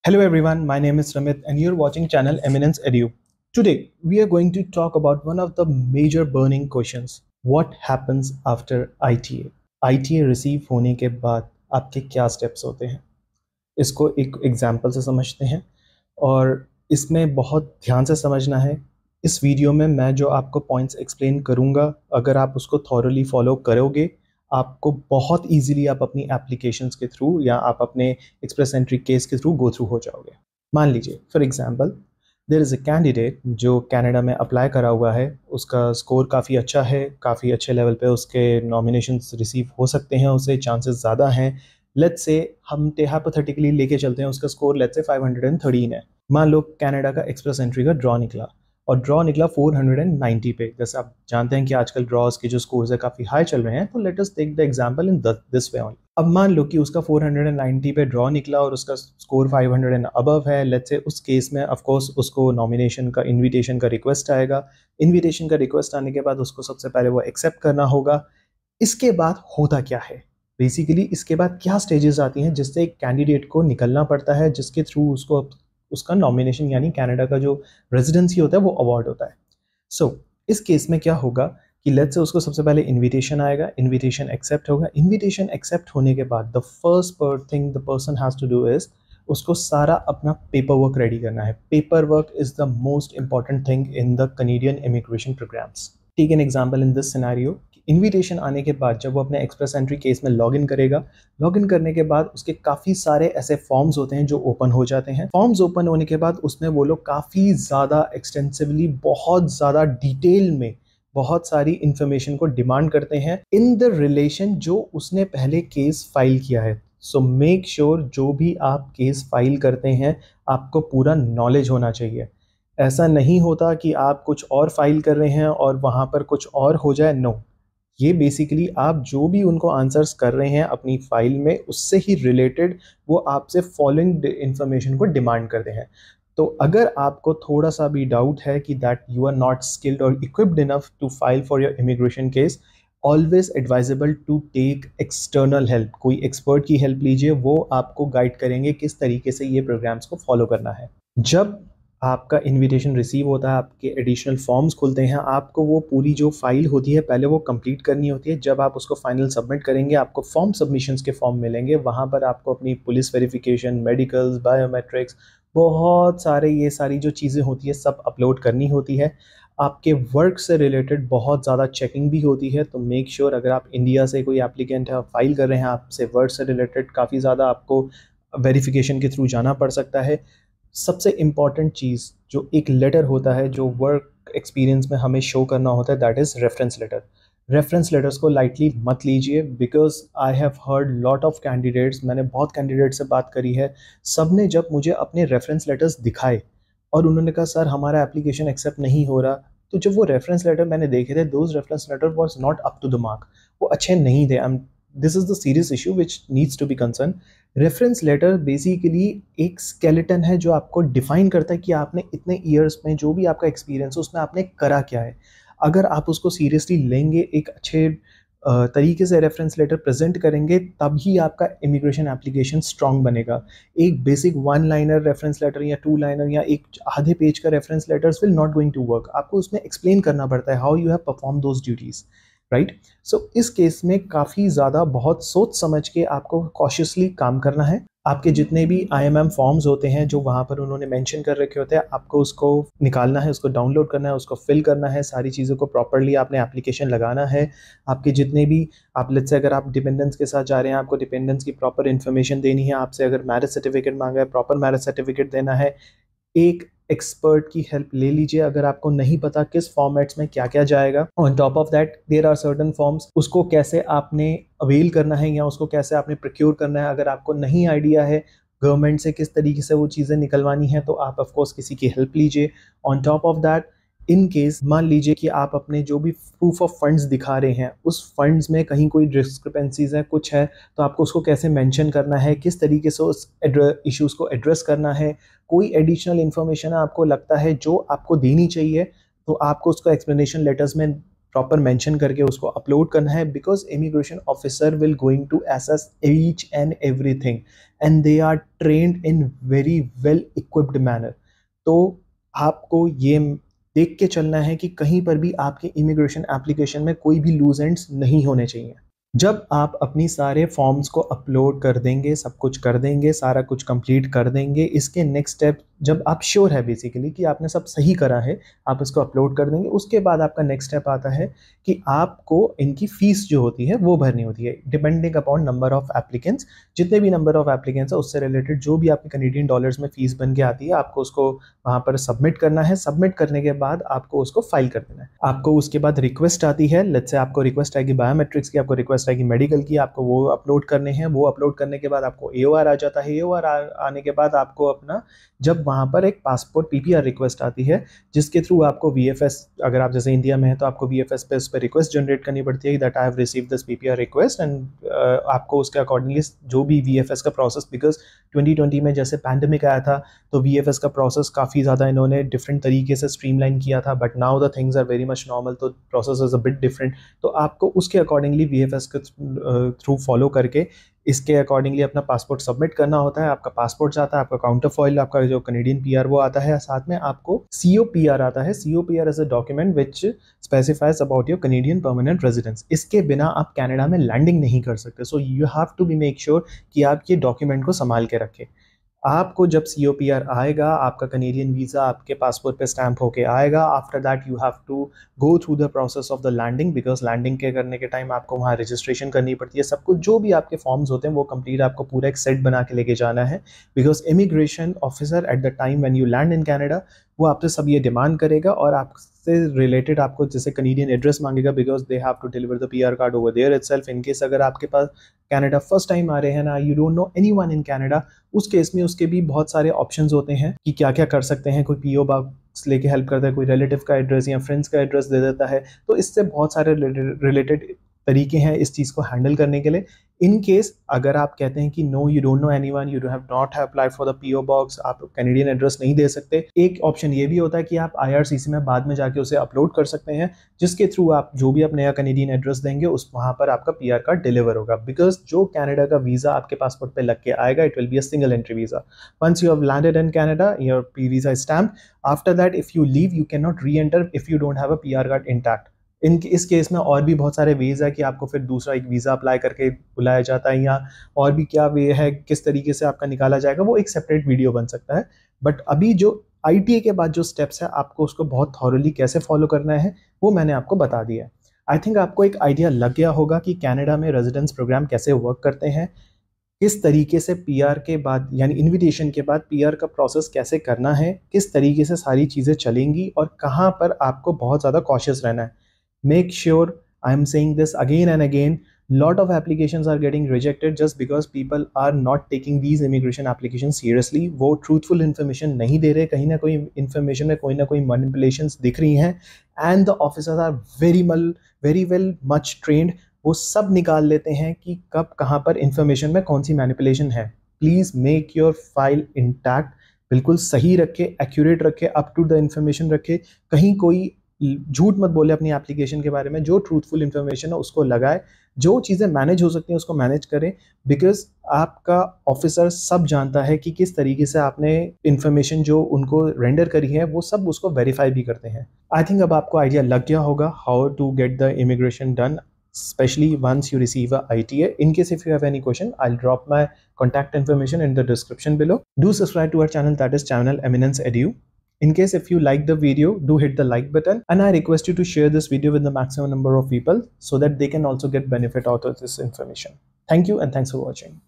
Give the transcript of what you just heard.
Hello everyone, my name is Ramit and you're watching channel Eminence Edu. Today we are going to talk about one of the major burning questions. What happens after ITA? ITA receive होने के बाद आपके क्या steps होते हैं? इसको एक example से समझते हैं और इसमें बहुत ध्यान से समझना है। इस वीडियो में मैं जो आपको पॉइंट्स एक्सप्लेन करूँगा, अगर आप उसको थॉरली फॉलो करोगे, आपको बहुत ईजिली आप अपनी एप्लीकेशंस के थ्रू या आप अपने एक्सप्रेस एंट्री केस के थ्रू गो थ्रू हो जाओगे। मान लीजिए for example there is a candidate जो कनाडा में अप्लाई करा हुआ है, उसका स्कोर काफ़ी अच्छा है, काफ़ी अच्छे लेवल पे उसके नॉमिनेशंस रिसीव हो सकते हैं, उससे चांसेस ज़्यादा हैं। लेट्स से हम हाइपोथेटिकली लेके चलते हैं, उसका स्कोर लेट्स से 513 है। मान लो कनाडा का एक्सप्रेस एंट्री का ड्रॉ निकला और ड्रॉ निकला 490 पे। जैसे आप जानते हैं कि आजकल ड्रॉज के जो स्कोर्स है काफ़ी हाई चल रहे हैं, तो let us take the example in this way only. अब मान लो कि उसका 490 पे ड्रॉ निकला और उसका स्कोर 500 एंड अबव है। लेट्स से उस केस में ऑफ कोर्स उसको नॉमिनेशन का इनविटेशन का रिक्वेस्ट आएगा। इनविटेशन का रिक्वेस्ट आने के बाद उसको सबसे पहले वो एक्सेप्ट करना होगा। इसके बाद होता क्या है, बेसिकली इसके बाद क्या स्टेजेस आती हैं जिससे एक कैंडिडेट को निकलना पड़ता है, जिसके थ्रू उसको उसका नॉमिनेशन यानी कनाडा का जो रेजिडेंसी होता है वो अवार्ड होता है। सो इस केस में क्या होगा कि लेट्स से उसको सबसे पहले इनविटेशन आएगा, इनविटेशन एक्सेप्ट होगा। इनविटेशन एक्सेप्ट होने के बाद the first thing the person has to do is उसको सारा अपना पेपर वर्क रेडी करना है। Paper work is the most important thing in the Canadian immigration programs. Take an example in this scenario. Invitation आने के बाद जब वो अपने एक्सप्रेस एंट्री केस में लॉगिन करेगा, लॉगिन करने के बाद उसके काफ़ी सारे ऐसे फॉर्म्स होते हैं जो ओपन हो जाते हैं। फॉर्म्स ओपन होने के बाद उसमें वो लोग काफ़ी ज़्यादा एक्सटेंसिवली, बहुत ज़्यादा डिटेल में बहुत सारी इंफॉर्मेशन को डिमांड करते हैं इन द रिलेशन जो उसने पहले केस फाइल किया है। सो मेक श्योर जो भी आप केस फाइल करते हैं आपको पूरा नॉलेज होना चाहिए। ऐसा नहीं होता कि आप कुछ और फाइल कर रहे हैं और वहाँ पर कुछ और हो जाए। नो, ये बेसिकली आप जो भी उनको आंसर्स कर रहे हैं अपनी फाइल में, उससे ही रिलेटेड वो आपसे फॉलोइंग इंफॉर्मेशन को डिमांड करते हैं। तो अगर आपको थोड़ा सा भी डाउट है कि that you are not skilled और equipped enough to file for your immigration case, always advisable to take external help. कोई एक्सपर्ट की हेल्प लीजिए, वो आपको गाइड करेंगे किस तरीके से ये प्रोग्राम्स को फॉलो करना है। जब आपका इनविटेशन रिसीव होता है, आपके एडिशनल फॉर्म्स खुलते हैं, आपको वो पूरी जो फाइल होती है पहले वो कंप्लीट करनी होती है। जब आप उसको फाइनल सबमिट करेंगे आपको फॉर्म सबमिशंस के फॉर्म मिलेंगे। वहाँ पर आपको अपनी पुलिस वेरिफिकेशन, मेडिकल्स, बायोमेट्रिक्स, बहुत सारे ये सारी जो चीज़ें होती है सब अपलोड करनी होती है। आपके वर्क से रिलेटेड बहुत ज़्यादा चेकिंग भी होती है। तो मेक श्योर अगर आप इंडिया से कोई एप्लीकेंट है, फाइल कर रहे हैं, आपसे वर्क से रिलेटेड काफ़ी ज़्यादा आपको वेरिफिकेशन के थ्रू जाना पड़ सकता है। सबसे इम्पॉर्टेंट चीज़ जो एक लेटर होता है जो वर्क एक्सपीरियंस में हमें शो करना होता है, that is reference letter. Reference letters को लाइटली मत लीजिए, because I have heard lot of candidates, मैंने बहुत कैंडिडेट से बात करी है, सब ने जब मुझे अपने रेफरेंस लेटर्स दिखाए और उन्होंने कहा सर हमारा एप्लीकेशन एक्सेप्ट नहीं हो रहा, तो जब वो रेफरेंस लेटर मैंने देखे थे, those reference letter was not up to the mark, वो अच्छे नहीं थे। This is the serious issue which needs to be concern. Reference letter basically एक स्केलेटन है जो आपको डिफाइन करता है कि आपने इतने ईयर्स में जो भी आपका एक्सपीरियंस है उसमें आपने करा क्या है। अगर आप उसको सीरियसली लेंगे, एक अच्छे तरीके से रेफरेंस लेटर प्रेजेंट करेंगे, तभी आपका इमिग्रेशन एप्लीकेशन स्ट्रांग बनेगा। एक basic one liner reference letter या टू लाइनर या एक आधे पेज का reference letters will not going to work. आपको उसमें एक्सप्लेन करना पड़ता है how you have perform those duties, right. So इस केस में काफ़ी ज़्यादा बहुत सोच समझ के आपको कॉशियसली काम करना है। आपके जितने भी IMM फॉर्म्स होते हैं जो वहाँ पर उन्होंने मेंशन कर रखे होते हैं, आपको उसको निकालना है, उसको डाउनलोड करना है, उसको फिल करना है, सारी चीज़ों को प्रॉपरली आपने एप्लीकेशन लगाना है। आपके जितने भी आप लेट्स से अगर आप डिपेंडेंट्स के साथ जा रहे हैं, आपको डिपेंडेंट्स की प्रॉपर इन्फॉर्मेशन देनी है। आपसे अगर मैरिज सर्टिफिकेट मांगा है, प्रॉपर मैरिज सर्टिफिकेट देना है। एक एक्सपर्ट की हेल्प ले लीजिए अगर आपको नहीं पता किस फॉर्मेट्स में क्या क्या जाएगा। On top of that there are certain forms, उसको कैसे आपने अवेल करना है या उसको कैसे आपने प्रोक्योर करना है, अगर आपको नहीं आइडिया है गवर्नमेंट से किस तरीके से वो चीज़ें निकलवानी है, तो आप ऑफ कोर्स किसी की हेल्प लीजिए। On top of that, in case मान लीजिए कि आप अपने जो भी प्रूफ ऑफ फंड्स दिखा रहे हैं उस फंड्स में कहीं कोई डिस्क्रिपेंसीज है, कुछ है, तो आपको उसको कैसे मेंशन करना है, किस तरीके से उस इश्यूज को एड्रेस करना है। कोई एडिशनल इन्फॉर्मेशन आपको लगता है जो आपको देनी चाहिए, तो आपको उसको एक्सप्लेनेशन लेटर्स में प्रॉपर मेंशन करके उसको अपलोड करना है, because immigration officer will going to assess each and everything and they are trained in very well equipped manner. तो आपको ये देख के चलना है कि कहीं पर भी आपके इमिग्रेशन एप्लीकेशन में कोई भी लूज एंड्स नहीं होने चाहिए। जब आप अपनी सारे फॉर्म्स को अपलोड कर देंगे, सब कुछ कर देंगे, सारा कुछ कंप्लीट कर देंगे, इसके नेक्स्ट स्टेप जब आप श्योर है बेसिकली कि आपने सब सही करा है, आप इसको अपलोड कर देंगे। उसके बाद आपका नेक्स्ट स्टेप आता है कि आपको इनकी फीस जो होती है वो भरनी होती है, depending upon number of applicants. जितने भी नंबर ऑफ एप्लीकेंट्स है उससे रिलेटेड जो भी आपकी कैनेडियन डॉलर्स में फीस बन के आती है, आपको उसको वहाँ पर सबमिट करना है। सबमिट करने के बाद आपको उसको फाइल कर देना है। आपको उसके बाद रिक्वेस्ट आती है, लेट्स से आपको रिक्वेस्ट आएगी बायोमेट्रिक्स की, आपको रिक्वेस्ट आएगी मेडिकल की, आपको वो अपलोड करने हैं। वो अपलोड करने के बाद आपको AOR आ जाता है। AOR आने के बाद आपको अपना जब वहाँ पर एक पासपोर्ट PPR रिक्वेस्ट आती है, जिसके थ्रू आपको VFS, अगर आप जैसे इंडिया में है तो आपको VFS पे उस पर रिक्वेस्ट जनरेट करनी पड़ती है that I have received this PPR request, and आपको उसके अकॉर्डिंगली जो भी VFS का प्रोसेस, बिकॉज 2020 में जैसे पैंडमिक आया था तो VFS का प्रोसेस काफ़ी ज़्यादा इन्होंने डिफरेंट तरीके से स्ट्रीमलाइन किया था, but now the things are very much normal, तो process is a bit different. तो आपको उसके अकॉर्डिंगली VFS के थ्रू फॉलो करके इसके अकॉर्डिंगली अपना पासपोर्ट सबमिट करना होता है। आपका पासपोर्ट जाता है, आपका काउंटर फॉइल, आपका जो कैनेडियन PR वो आता है, साथ में आपको COPR आता है। COPR is a document which specifies about your Canadian permanent residence. इसके बिना आप कनाडा में लैंडिंग नहीं कर सकते। So you have to be make sure कि आप ये डॉक्यूमेंट को संभाल के रखें। आपको जब COPR आएगा, आपका कैनेडियन वीज़ा आपके पासपोर्ट पे स्टैम्प होके आएगा। After that you have to go through the process of the landing, because landing के करने के टाइम आपको वहाँ रजिस्ट्रेशन करनी पड़ती है। सब कुछ जो भी आपके फॉर्म्स होते हैं वो कंप्लीट आपको पूरा एक सेट बना के लेके जाना है, because immigration officer at the time when you land in Canada वो आपसे सब ये डिमांड करेगा, और आपसे रिलेटेड आपको जैसे कैनेडियन एड्रेस मांगेगा, because they have to deliver the PR card over there itself. In case अगर आपके पास कनाडा फर्स्ट टाइम आ रहे हैं ना, you don't know anyone in Canada, उस केस में उसके भी बहुत सारे ऑप्शंस होते हैं कि क्या क्या कर सकते हैं। कोई PO बॉक्स लेके हेल्प करता है, कोई रिलेटिव का एड्रेस या फ्रेंड्स का एड्रेस दे देता है। तो इससे बहुत सारे रिलेटेड तरीके हैं इस चीज़ को हैंडल करने के लिए। इन केस अगर आप कहते हैं कि no you don't know anyone, you have not have applied for the PO box, आप कैनेडियन एड्रेस नहीं दे सकते, एक ऑप्शन ये भी होता है कि आप IRCC में बाद में जाके उसे अपलोड कर सकते हैं, जिसके थ्रू आप जो भी आप नया कैनेडियन एड्रेस देंगे उस वहाँ पर आपका PR कार्ड डिलीवर होगा। बिकॉज जो कनाडा का वीज़ा आपके पासपोर्ट पे लग के आएगा, it will be a single entry visa. Once you have landed in Canada, your visa is stamped. After that if you leave you can not reenter if you don't have a PR card intact. इस case में और भी बहुत सारे veg है कि आपको फिर दूसरा एक वीज़ा अप्लाई करके बुलाया जाता है, या और भी क्या वे है, किस तरीके से आपका निकाला जाएगा, वो एक सेपरेट वीडियो बन सकता है। बट अभी जो ITA के बाद जो स्टेप्स है आपको उसको बहुत थॉरली कैसे फॉलो करना है वो मैंने आपको बता दिया है। आई थिंक आपको एक आइडिया लग गया होगा कि कनाडा में रेजिडेंस प्रोग्राम कैसे वर्क करते हैं, किस तरीके से PR के बाद यानी इनविटेशन के बाद PR का प्रोसेस कैसे करना है, किस तरीके से सारी चीज़ें चलेंगी, और कहाँ पर आपको बहुत ज़्यादा कॉशियस रहना है। Make sure, I am saying this again and again, lot of applications are getting rejected just because people are not taking these immigration applications seriously. वो truthful information नहीं दे रहे, कहीं ना कोई information में कोई ना कोई manipulations दिख रही हैं, and the officers are very well much trained. वो सब निकाल लेते हैं कि कब कहाँ पर information में कौन सी manipulation है। Please make your file intact, बिल्कुल सही रखे, accurate रखे, up to the information रखे, कहीं कोई झूठ मत बोले अपनी एप्लीकेशन के बारे में। जो ट्रूथफुल इंफॉर्मेशन है उसको लगाए, जो चीज़ें मैनेज हो सकती हैं उसको मैनेज करें, बिकॉज आपका ऑफिसर सब जानता है कि किस तरीके से आपने इंफॉर्मेशन जो उनको रेंडर करी है वो सब उसको वेरीफाई भी करते हैं। आई थिंक अब आपको आइडिया लग गया होगा how to get the immigration done, especially once you receive a ITA. In case if you have any question, I'll drop my contact information in the description below. Do subscribe to our channel, that is channel Eminence Edu. In case if you like the video, do hit the like button, and I request you to share this video with the maximum number of people so that they can also get benefit out of this information. Thank you and thanks for watching.